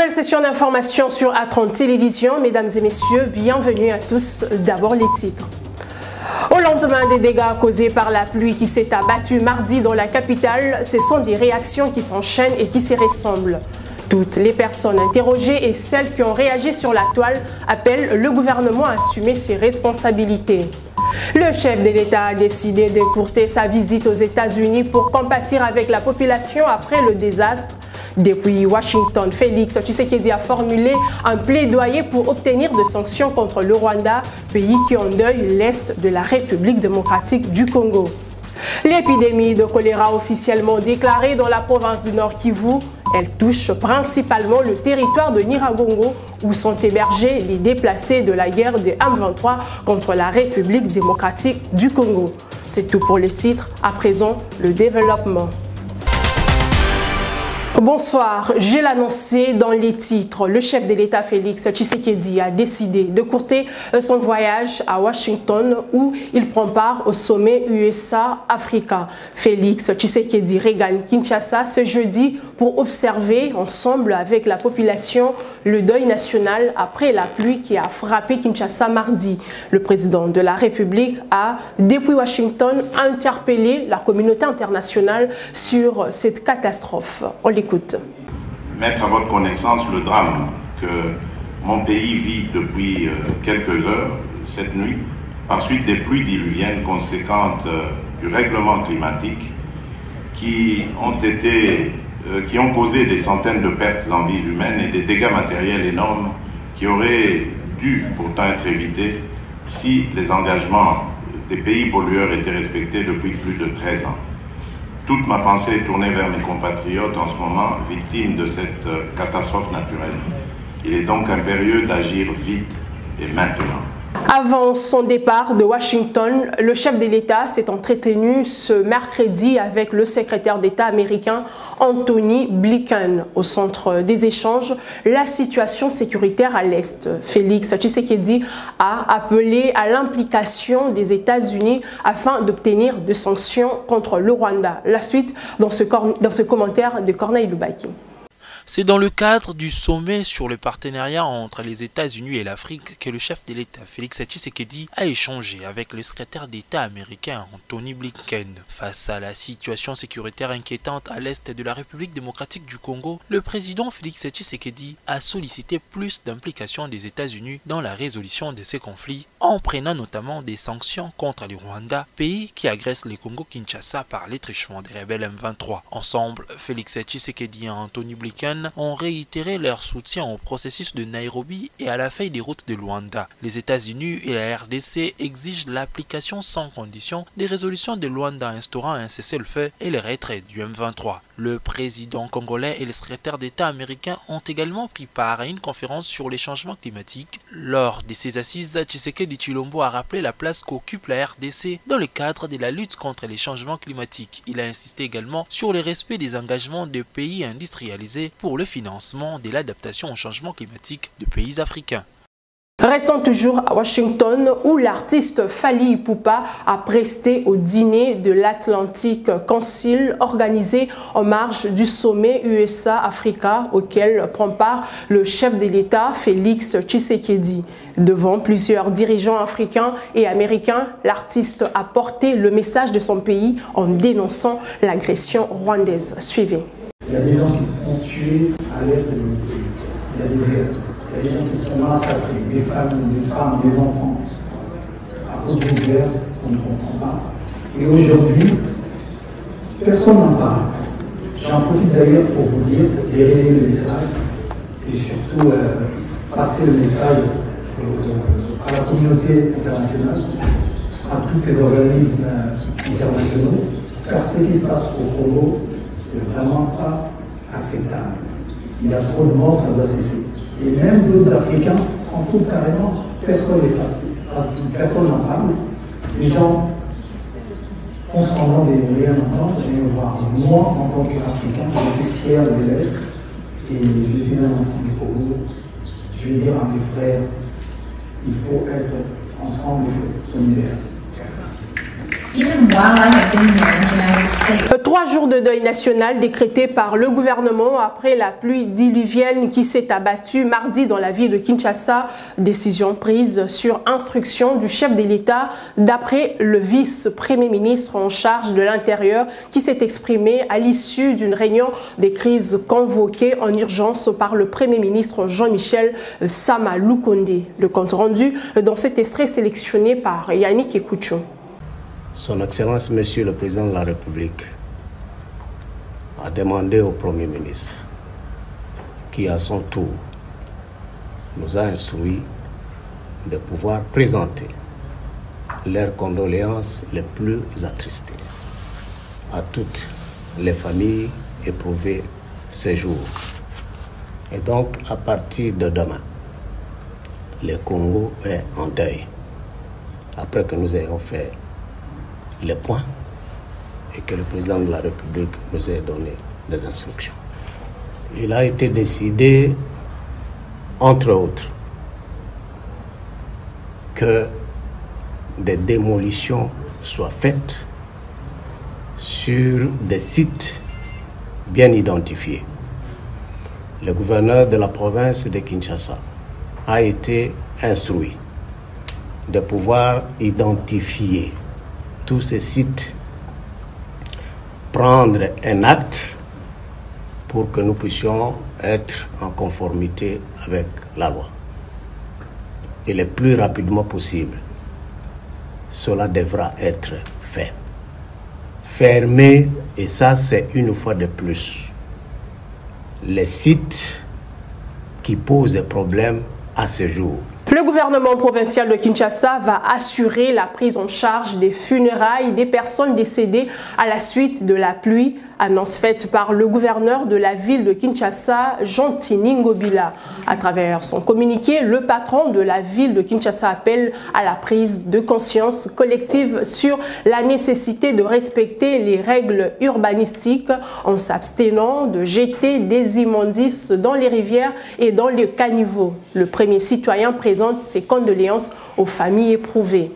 Nouvelle session d'information sur A30 Télévision. Mesdames et messieurs, bienvenue à tous. D'abord les titres. Au lendemain des dégâts causés par la pluie qui s'est abattue mardi dans la capitale, ce sont des réactions qui s'enchaînent et qui se ressemblent. Toutes les personnes interrogées et celles qui ont réagi sur la toile appellent le gouvernement à assumer ses responsabilités. Le chef de l'État a décidé d'écourter sa visite aux États-Unis pour compatir avec la population après le désastre. Depuis Washington, Félix Tshisekedi a formulé un plaidoyer pour obtenir des sanctions contre le Rwanda, pays qui endeuille l'Est de la République démocratique du Congo. L'épidémie de choléra officiellement déclarée dans la province du Nord Kivu, elle touche principalement le territoire de Nyiragongo où sont hébergés les déplacés de la guerre des M23 contre la République démocratique du Congo. C'est tout pour les titres, à présent le développement. Bonsoir, je l'ai annoncé dans les titres. Le chef de l'État Félix Tshisekedi a décidé de courter son voyage à Washington où il prend part au sommet USA-Africa. Félix Tshisekedi regagne Kinshasa ce jeudi pour observer ensemble avec la population le deuil national après la pluie qui a frappé Kinshasa mardi. Le président de la République a, depuis Washington, interpellé la communauté internationale sur cette catastrophe. On l'écoute. Mettre à votre connaissance le drame que mon pays vit depuis quelques heures cette nuit, ensuite des pluies diluviennes conséquentes du règlement climatique qui ont causé des centaines de pertes en vies humaines et des dégâts matériels énormes qui auraient dû pourtant être évités si les engagements des pays pollueurs étaient respectés depuis plus de 13 ans. Toute ma pensée est tournée vers mes compatriotes en ce moment victimes de cette catastrophe naturelle. Il est donc impérieux d'agir vite et maintenant. Avant son départ de Washington, le chef de l'État s'est entretenu ce mercredi avec le secrétaire d'État américain Anthony Blinken. Au centre des échanges, la situation sécuritaire à l'Est. Félix Tshisekedi a appelé à l'implication des États-Unis afin d'obtenir des sanctions contre le Rwanda. La suite dans ce commentaire de Corneille Loubaki. C'est dans le cadre du sommet sur le partenariat entre les États-Unis et l'Afrique que le chef de l'État, Félix Tshisekedi, a échangé avec le secrétaire d'État américain Anthony Blinken. Face à la situation sécuritaire inquiétante à l'est de la République démocratique du Congo, le président Félix Tshisekedi a sollicité plus d'implication des États-Unis dans la résolution de ces conflits, en prenant notamment des sanctions contre le Rwanda, pays qui agresse le Congo-Kinshasa par l'étréchement des rebelles M23. Ensemble, Félix Tshisekedi et Anthony Blinken ont réitéré leur soutien au processus de Nairobi et à la feuille des routes de Luanda. Les États-Unis et la RDC exigent l'application sans condition des résolutions de Luanda instaurant un cessez-le-feu et le retrait du M23. Le président congolais et le secrétaire d'État américain ont également pris part à une conférence sur les changements climatiques. Lors de ces assises, Tshisekedi Tshilombo a rappelé la place qu'occupe la RDC dans le cadre de la lutte contre les changements climatiques. Il a insisté également sur le respect des engagements des pays industrialisés pour le financement de l'adaptation au changement climatique de pays africains. Restons toujours à Washington où l'artiste Fally Ipupa a presté au dîner de l'Atlantic Council organisé en marge du sommet USA-Africa auquel prend part le chef de l'État Félix Tshisekedi. Devant plusieurs dirigeants africains et américains, l'artiste a porté le message de son pays en dénonçant l'agression rwandaise. Suivez. Il y a des gens qui se font tuer à l'est de notre pays. Il y a des guerres. Il y a des gens qui se font massacrer, des familles, des femmes, des enfants, à cause d'une guerre qu'on ne comprend pas. Et aujourd'hui, personne n'en parle. J'en profite d'ailleurs pour vous dire, de relayer le message et surtout passer le message à la communauté internationale, à tous ces organismes internationaux, car ce qui se passe au Congo, c'est vraiment pas acceptable. Il y a trop de morts, ça doit cesser. Et même d'autres Africains s'en foutent carrément. Personne n'est passé. Personne n'en parle. Les gens font semblant de ne rien entendre, mais moi, en tant qu'Africain, je suis fier de l'être. Et je suis un enfant du Congo. Je vais dire à mes frères, il faut être ensemble, il faut être solidaires. 3 jours de deuil national décrétés par le gouvernement après la pluie diluvienne qui s'est abattue mardi dans la ville de Kinshasa. Décision prise sur instruction du chef de l'État d'après le vice-premier ministre en charge de l'Intérieur qui s'est exprimé à l'issue d'une réunion des crises convoquée en urgence par le premier ministre Jean-Michel Sama Lukonde. Le compte rendu dans cet extrait sélectionné par Yannick Ekouchou. Son Excellence, Monsieur le Président de la République, a demandé au Premier ministre, qui à son tour nous a instruit de pouvoir présenter leurs condoléances les plus attristées à toutes les familles éprouvées ces jours. Et donc, à partir de demain, le Congo est en deuil. Après que nous ayons fait les points et que le président de la République nous ait donné des instructions. Il a été décidé, entre autres, que des démolitions soient faites sur des sites bien identifiés. Le gouverneur de la province de Kinshasa a été instruit de pouvoir identifier tous ces sites, prendre un acte pour que nous puissions être en conformité avec la loi. Et le plus rapidement possible, cela devra être fait. Fermer, et ça c'est une fois de plus, les sites qui posent des problèmes à ce jour. Le gouvernement provincial de Kinshasa va assurer la prise en charge des funérailles des personnes décédées à la suite de la pluie. Annonce faite par le gouverneur de la ville de Kinshasa, Jean-Tini Ngobila. À travers son communiqué, le patron de la ville de Kinshasa appelle à la prise de conscience collective sur la nécessité de respecter les règles urbanistiques en s'abstenant de jeter des immondices dans les rivières et dans les caniveaux. Le premier citoyen présente ses condoléances aux familles éprouvées.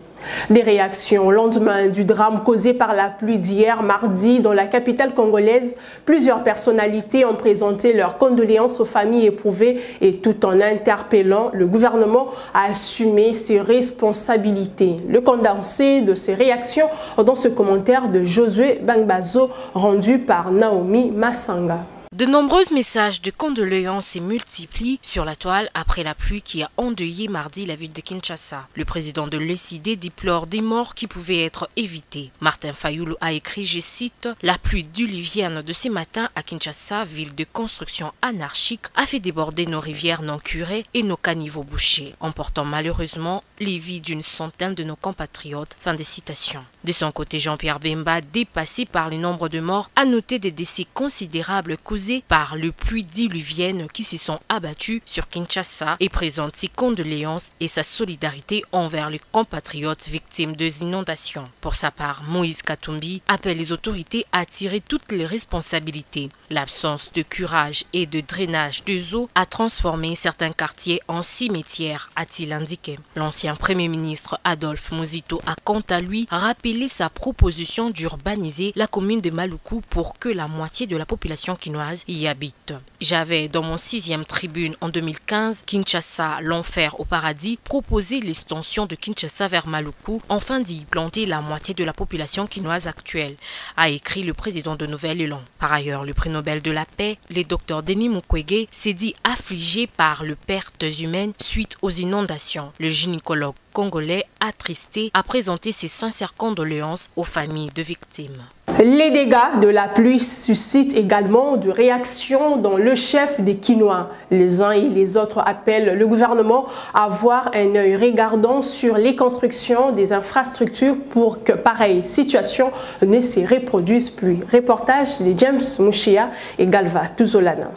Des réactions au lendemain du drame causé par la pluie d'hier mardi dans la capitale congolaise. Plusieurs personnalités ont présenté leurs condoléances aux familles éprouvées et tout en interpellant le gouvernement à assumer ses responsabilités. Le condensé de ces réactions dans ce commentaire de Josué Bangbazo rendu par Naomi Massanga. De nombreux messages de condoléances se multiplient sur la toile après la pluie qui a endeuillé mardi la ville de Kinshasa. Le président de l'ECD déplore des morts qui pouvaient être évitées. Martin Fayoulou a écrit, je cite, « La pluie diluvienne de ce matin à Kinshasa, ville de construction anarchique, a fait déborder nos rivières non curées et nos caniveaux bouchés, emportant malheureusement les vies d'une centaine de nos compatriotes. » Fin de citation. De son côté, Jean-Pierre Bemba, dépassé par le nombre de morts, a noté des décès considérables causés par les pluies diluviennes qui se sont abattues sur Kinshasa et présente ses condoléances et sa solidarité envers les compatriotes victimes des inondations. Pour sa part, Moïse Katumbi appelle les autorités à tirer toutes les responsabilités. L'absence de curage et de drainage des eaux a transformé certains quartiers en cimetières, a-t-il indiqué. L'ancien Premier ministre Adolphe Muzito a quant à lui rappelé sa proposition d'urbaniser la commune de Maluku pour que la moitié de la population quinoise y habite. J'avais dans mon 6e tribune en 2015, Kinshasa, l'enfer au paradis, proposé l'extension de Kinshasa vers Maluku, afin d'y planter la moitié de la population quinoise actuelle, a écrit le président de Nouvel Élan. Par ailleurs, le prix Nobel de la paix, le Dr Denis Mukwege, s'est dit affligé par les pertes humaines suite aux inondations. Le gynécologue congolais attristé a présenté ses sincères condoléances aux familles de victimes. Les dégâts de la pluie suscitent également de réactions dans le chef des Kinois. Les uns et les autres appellent le gouvernement à avoir un œil regardant sur les constructions des infrastructures pour que pareille situation ne se reproduise plus. Reportage de James Mouchia et Galva Tuzolana.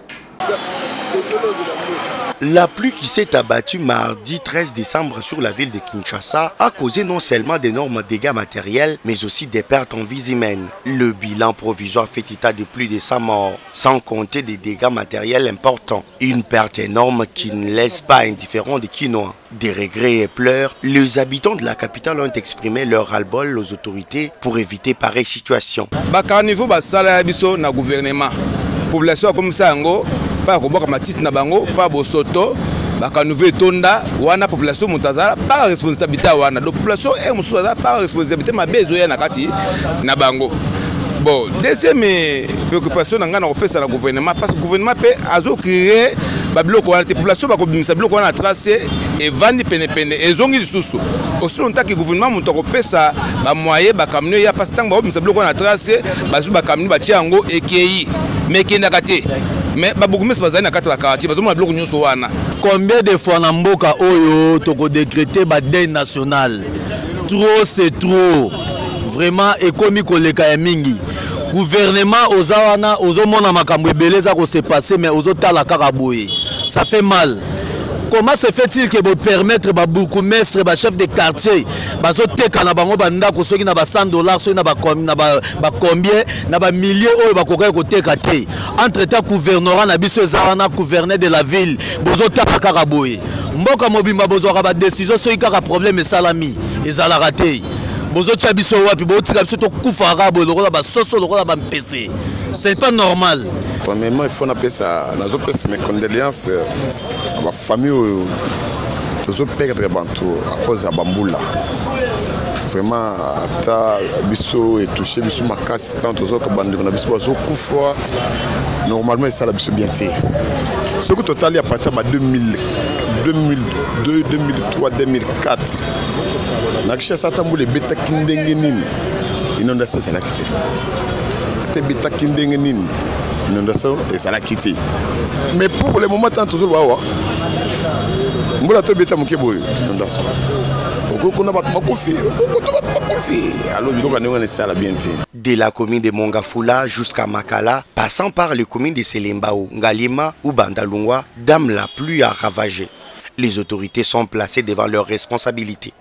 La pluie qui s'est abattue mardi 13 décembre sur la ville de Kinshasa a causé non seulement d'énormes dégâts matériels, mais aussi des pertes en vies humaines. Le bilan provisoire fait état de plus de 100 morts, sans compter des dégâts matériels importants. Une perte énorme qui ne laisse pas indifférent des Kinois. Des regrets et pleurs, les habitants de la capitale ont exprimé leur ras-le-bol aux autorités pour éviter pareille situation. Bakarnivo basala biso na gouvernement. Population comme ça ngo pas ko boka matite na bango pas bosoto bakarnivo tonda wana population mutazala pas responsabilité wana. Donc population est musuza pas responsabilité mabezo ya na kati na bango. Bon, deuxième préoccupation na ngana kopesa na gouvernement parce que gouvernement peut azo créer babiloko wana population ba kobimisa biloko wana tracer et vandi pene ezongi lisusu. Aussi longtemps que gouvernement muto kopesa ba moyen ba camion ya parce que tango ba kobimisa biloko wana tracer bazu ba camion ba tiango ekei mais kenda kate. Mais babukumisa bazali na kati la quartier bazo ma biloko nyonso wana. Combien de fois na mboka oyo toko décréter ba deuil national? Trop c'est trop. Vraiment ekomi koleka ya mingi. Gouvernement ozawana ozomona makambo ebele za ko se passer mais ozotala kaka boye. Ça fait mal. Comment se fait-il que vous permettre ba bourgmestre ba chef de quartier bazoteka na bango banda ko soki na ba $100 soki na ba combien na ba milliers oyo bakoka ko teka te. Entre temps gouvernorat na biso zawana gouverneur de la ville bozotaka kaka boye. Mboka mobimba bozwaka ba décision soki kaka problème salami ezala raté. C'est pas normal. Premièrement, il faut appeler ça, mes condoléances à ma famille, aux autres pères de Bantou, à cause de Bamboula. Vraiment, Bisso est touché, Bisso m'a cassé tant aux autres bandes de Bisso, normalement, ça l'a Bisso bien té. Ce que total, il y a parti à 2002, 2003, 2004. Nakisha Satamboule beta kindengenin inondation c'est la quitté. Te beta kindengenin inondation et ça la quitté. Mais pour le moment tant toujours wawa. Mbola to beta mukebo inondation. Okoko pas confié. Alors il doit nous ça la bienté. De la commune de Mongafula jusqu'à Makala, passant par les communes de Selembao, Ngalima ou Bandalungwa, dame la pluie a ravagé. Les autorités sont placées devant leurs responsabilités.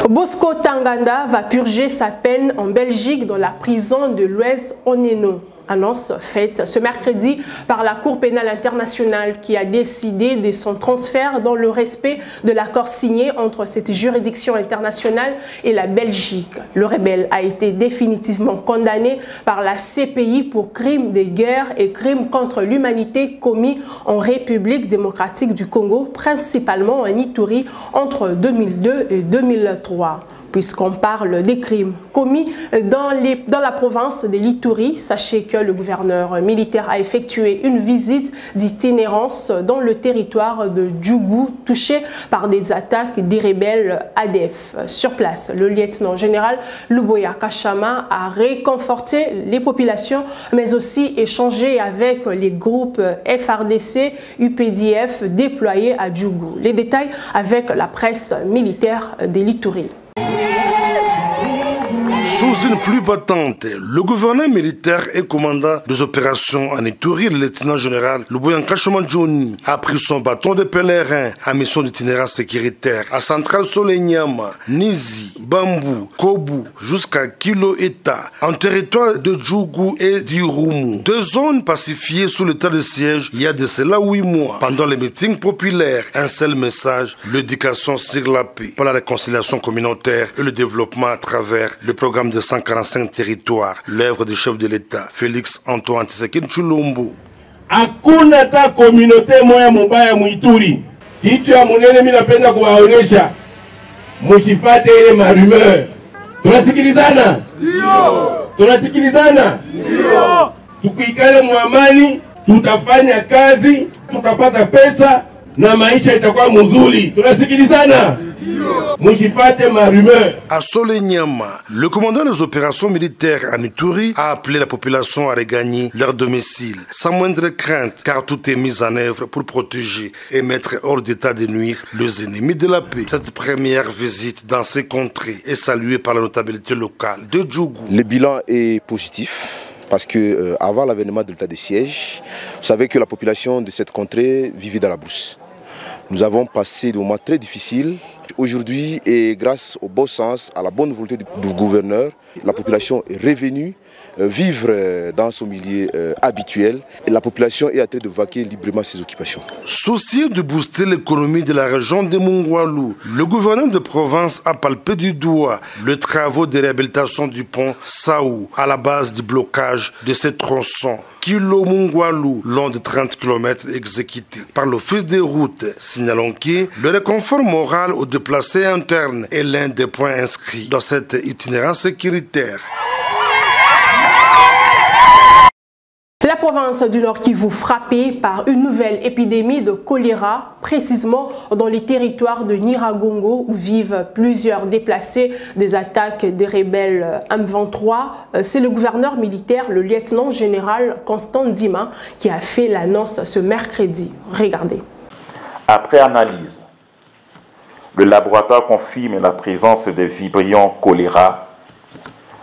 Bosco Tanganda va purger sa peine en Belgique dans la prison de l'Ouest Oneno. Annonce faite ce mercredi par la Cour pénale internationale qui a décidé de son transfert dans le respect de l'accord signé entre cette juridiction internationale et la Belgique. Le rebelle a été définitivement condamné par la CPI pour crimes de guerre et crimes contre l'humanité commis en République démocratique du Congo, principalement en Ituri entre 2002 et 2003. Puisqu'on parle des crimes commis dans la province de l'Ituri, sachez que le gouverneur militaire a effectué une visite d'itinérance dans le territoire de Djougou, touché par des attaques des rebelles ADF. Sur place, le lieutenant-général Luboya Kachama a réconforté les populations, mais aussi échangé avec les groupes FRDC, UPDF déployés à Djougou. Les détails avec la presse militaire de l'Ituri. Sous une pluie battante, le gouverneur militaire et commandant des opérations en Ituri, le lieutenant-général Luboya Kachama Johnny, a pris son bâton de pèlerin en mission d'itinérance sécuritaire à Centrale Solenyama, Nizi, Bambou, Kobu, jusqu'à Kilo Eta, en territoire de Djougou et d'Irumu. Deux zones pacifiées sous l'état de siège il y a de cela 8 mois. Pendant les meetings populaires, un seul message, l'éducation sur la paix, pour la réconciliation communautaire et le développement à travers le programme de 145 territoires, l'œuvre du chef de l'État, Félix Antoine Tshisekedi Tshilombo. Hakuna ta communauté moya mubaya muituri. Kitu ya munene mimi napenda kuwaonesha. Msifate ile marumeur. Tunasikilizana? Ndio. Tunasikilizana? Ndio. Tukiikale muamani, tutafanya kazi, tutapata pesa na maisha itakuwa mzuri. Tunasikilizana? À Solenyama, le commandant des opérations militaires en Ituri a appelé la population à regagner leur domicile sans moindre crainte, car tout est mis en œuvre pour protéger et mettre hors d'état de nuire les ennemis de la paix. Cette première visite dans ces contrées est saluée par la notabilité locale de Djougou. Le bilan est positif. Parce que avant l'avènement de l'état de siège, vous savez que la population de cette contrée vivait dans la brousse. Nous avons passé des moments très difficiles. Aujourd'hui, et grâce au bon sens, à la bonne volonté du gouverneur, la population est revenue vivre dans son milieu habituel et la population est en train de vaquer librement ses occupations. Soucieux de booster l'économie de la région de Mungwalu, le gouverneur de province a palpé du doigt le travaux de réhabilitation du pont Saou à la base du blocage de ces tronçons Kilo Mungwalu, long de 30 km exécutés par l'Office des routes. Signalons que le réconfort moral aux déplacés internes est l'un des points inscrits dans cette itinérance sécuritaire. La province du Nord Kivu frappée par une nouvelle épidémie de choléra, précisément dans les territoires de Nyiragongo où vivent plusieurs déplacés des attaques des rebelles M23. C'est le gouverneur militaire, le lieutenant-général Constant Ndima, qui a fait l'annonce ce mercredi. Regardez. Après analyse, le laboratoire confirme la présence de vibrions choléra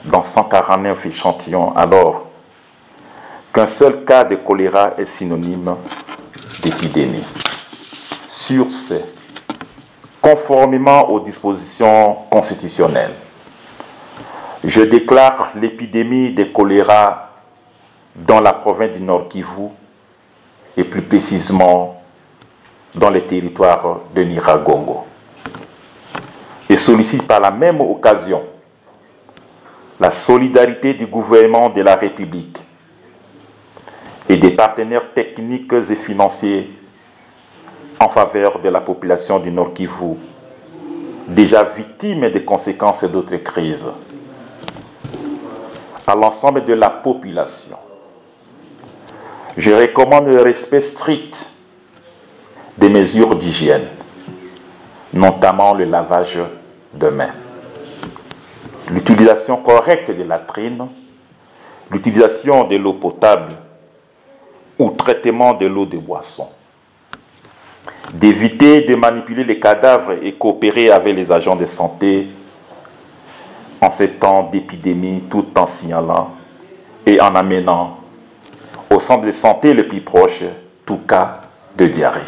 dans 149 échantillons, alors qu'un seul cas de choléra est synonyme d'épidémie. Sur ce, conformément aux dispositions constitutionnelles, je déclare l'épidémie de choléra dans la province du Nord Kivu et plus précisément dans les territoires de Nyiragongo. Et sollicite par la même occasion la solidarité du gouvernement de la République et des partenaires techniques et financiers en faveur de la population du Nord Kivu, déjà victime des conséquences d'autres crises. À l'ensemble de la population, je recommande le respect strict des mesures d'hygiène, notamment le lavage de mains, l'utilisation correcte des latrines, l'utilisation de l'eau potable ou traitement de l'eau de boisson, d'éviter de manipuler les cadavres et coopérer avec les agents de santé en ces temps d'épidémie, tout en signalant et en amenant au centre de santé le plus proche tout cas de diarrhée.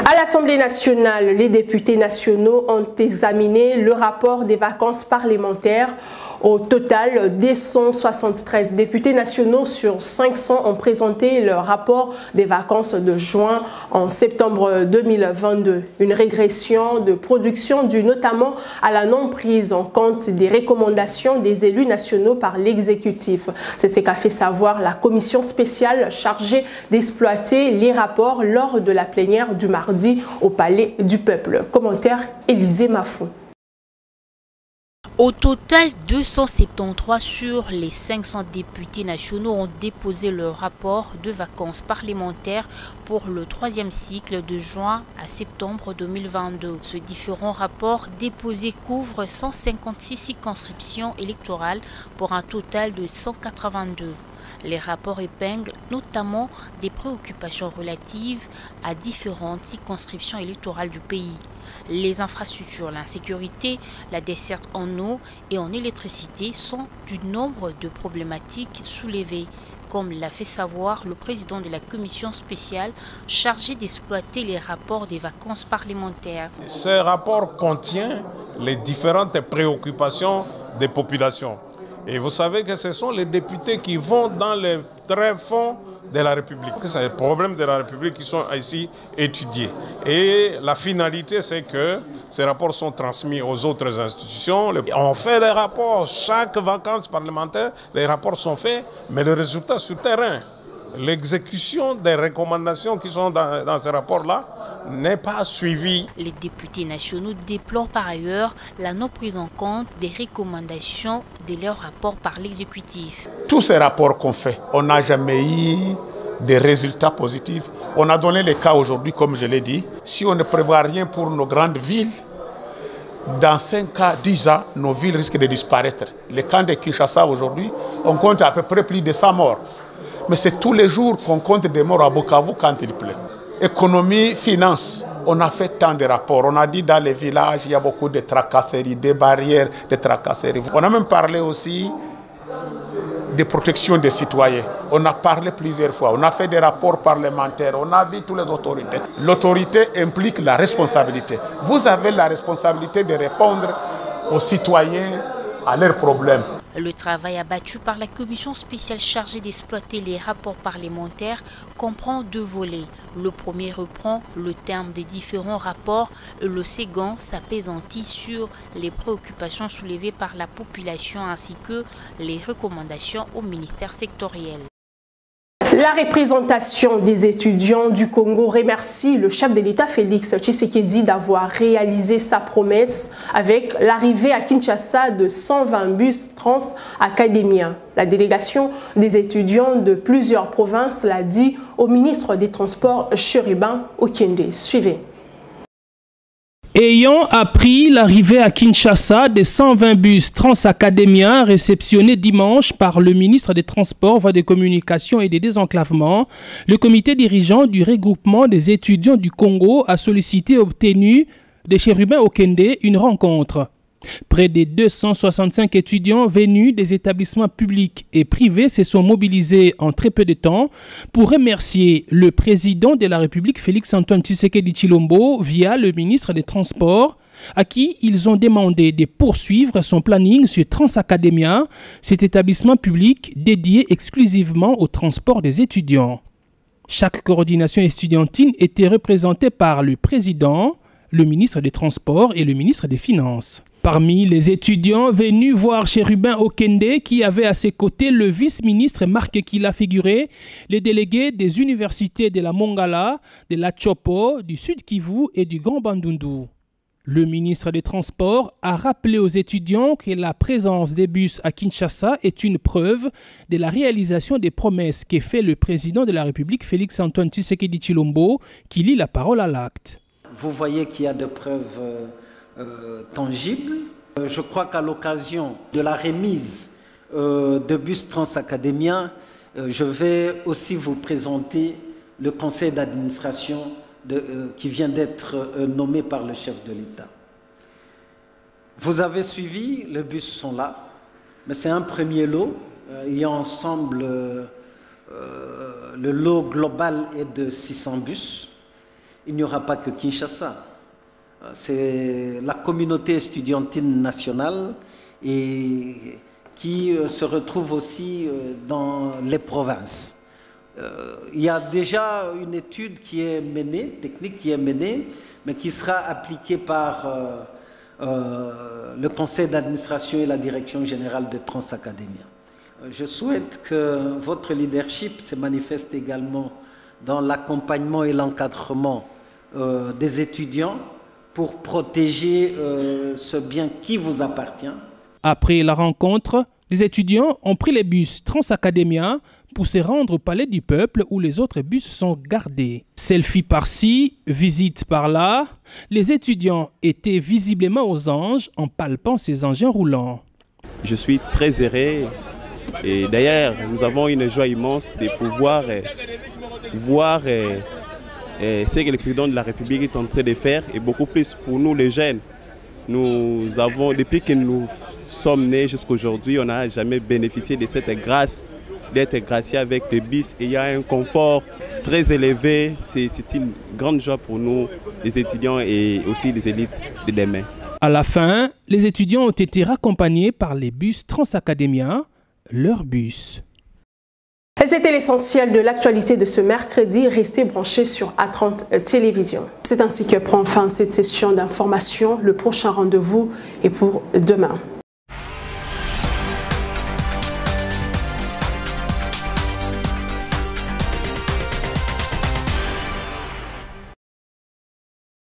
À l'Assemblée nationale, les députés nationaux ont examiné le rapport des vacances parlementaires. Au total, 273 députés nationaux sur 500 ont présenté leur rapport des vacances de juin en septembre 2022. Une régression de production due notamment à la non-prise en compte des recommandations des élus nationaux par l'exécutif. C'est ce qu'a fait savoir la commission spéciale chargée d'exploiter les rapports lors de la plénière du mardi au Palais du Peuple. Commentaire Élisée Mafou. Au total, 273 sur les 500 députés nationaux ont déposé leur rapport de vacances parlementaires pour le troisième cycle de juin à septembre 2022. Ce différent rapport déposé couvre 156 circonscriptions électorales pour un total de 182. Les rapports épinglent notamment des préoccupations relatives à différentes circonscriptions électorales du pays. Les infrastructures, l'insécurité, la desserte en eau et en électricité sont du nombre de problématiques soulevées, comme l'a fait savoir le président de la commission spéciale chargée d'exploiter les rapports des vacances parlementaires. Ce rapport contient les différentes préoccupations des populations. Et vous savez que ce sont les députés qui vont dans les tréfonds de la République. C'est les problèmes de la République qui sont ici étudiés. Et la finalité, c'est que ces rapports sont transmis aux autres institutions. On fait les rapports, chaque vacances parlementaire, les rapports sont faits, mais le résultat sur le terrain, l'exécution des recommandations qui sont dans ces rapports-là n'est pas suivie. Les députés nationaux déplorent par ailleurs la non prise en compte des recommandations de leurs rapports par l'exécutif. Tous ces rapports qu'on fait, on n'a jamais eu des résultats positifs. On a donné les cas aujourd'hui, comme je l'ai dit. Si on ne prévoit rien pour nos grandes villes, dans 5 à 10 ans, nos villes risquent de disparaître. Le camp de Kinshasa aujourd'hui, on compte à peu près plus de 100 morts. Mais c'est tous les jours qu'on compte des morts à Bukavu quand il pleut. Économie, finance, on a fait tant de rapports. On a dit dans les villages, il y a beaucoup de tracasseries, des barrières de tracasseries. On a même parlé aussi de protection des citoyens. On a parlé plusieurs fois, on a fait des rapports parlementaires, on a vu toutes les autorités. L'autorité implique la responsabilité. Vous avez la responsabilité de répondre aux citoyens à leurs problèmes. Le travail abattu par la commission spéciale chargée d'exploiter les rapports parlementaires comprend 2 volets. Le premier reprend le terme des différents rapports et le second s'apaisantit sur les préoccupations soulevées par la population ainsi que les recommandations au ministère sectoriel. La représentation des étudiants du Congo remercie le chef de l'État Félix Tshisekedi d'avoir réalisé sa promesse avec l'arrivée à Kinshasa de 120 bus transacadémiens. La délégation des étudiants de plusieurs provinces l'a dit au ministre des Transports Chérubin Okende. Suivez. Ayant appris l'arrivée à Kinshasa des 120 bus transacadémiens réceptionnés dimanche par le ministre des Transports, Voies des Communications et des Désenclavements, le comité dirigeant du regroupement des étudiants du Congo a sollicité et obtenu de Chérubin Okende une rencontre. Près de 265 étudiants venus des établissements publics et privés se sont mobilisés en très peu de temps pour remercier le président de la République Félix-Antoine Tshisekedi Tshilombo via le ministre des Transports, à qui ils ont demandé de poursuivre son planning sur Transacadémia, cet établissement public dédié exclusivement au transport des étudiants. Chaque coordination estudiantine était représentée par le président, le ministre des Transports et le ministre des Finances. Parmi les étudiants venus voir Chérubin Okende, qui avait à ses côtés le vice-ministre Marc Kila figuré, les délégués des universités de la Mongala, de la Chopo, du Sud Kivu et du Grand Bandundu. Le ministre des Transports a rappelé aux étudiants que la présence des bus à Kinshasa est une preuve de la réalisation des promesses qu'a fait le président de la République Félix-Antoine Tshisekedi Tshilombo, qui lit la parole à l'acte. Vous voyez qu'il y a des preuves tangible. Je crois qu'à l'occasion de la remise de bus transacadémiens, je vais aussi vous présenter le conseil d'administration qui vient d'être nommé par le chef de l'État. Vous avez suivi, les bus sont là, mais c'est un premier lot. Il y a ensemble, le lot global est de 600 bus. Il n'y aura pas que Kinshasa. C'est la communauté estudiantine nationale et qui se retrouve aussi dans les provinces. Il y a déjà une étude qui est menée, technique qui est menée, mais qui sera appliquée par le conseil d'administration et la direction générale de Transacadémia. Je souhaite que votre leadership se manifeste également dans l'accompagnement et l'encadrement des étudiants pour protéger ce bien qui vous appartient. Après la rencontre, les étudiants ont pris les bus Transacadémia pour se rendre au Palais du Peuple où les autres bus sont gardés. Selfie par-ci, visite par-là, les étudiants étaient visiblement aux anges en palpant ces engins roulants. Je suis très heureux et d'ailleurs nous avons une joie immense de pouvoir voir ce que le président de la République est en train de faire et beaucoup plus pour nous les jeunes. Nous avons, depuis que nous sommes nés jusqu'à aujourd'hui, on n'a jamais bénéficié de cette grâce d'être gracié avec des bus et il y a un confort très élevé. C'est une grande joie pour nous, les étudiants et aussi les élites de demain. À la fin, les étudiants ont été raccompagnés par les bus Transacadémia, leur bus. C'était l'essentiel de l'actualité de ce mercredi. Restez branchés sur A30 Télévision. C'est ainsi que prend fin cette session d'information. Le prochain rendez-vous est pour demain.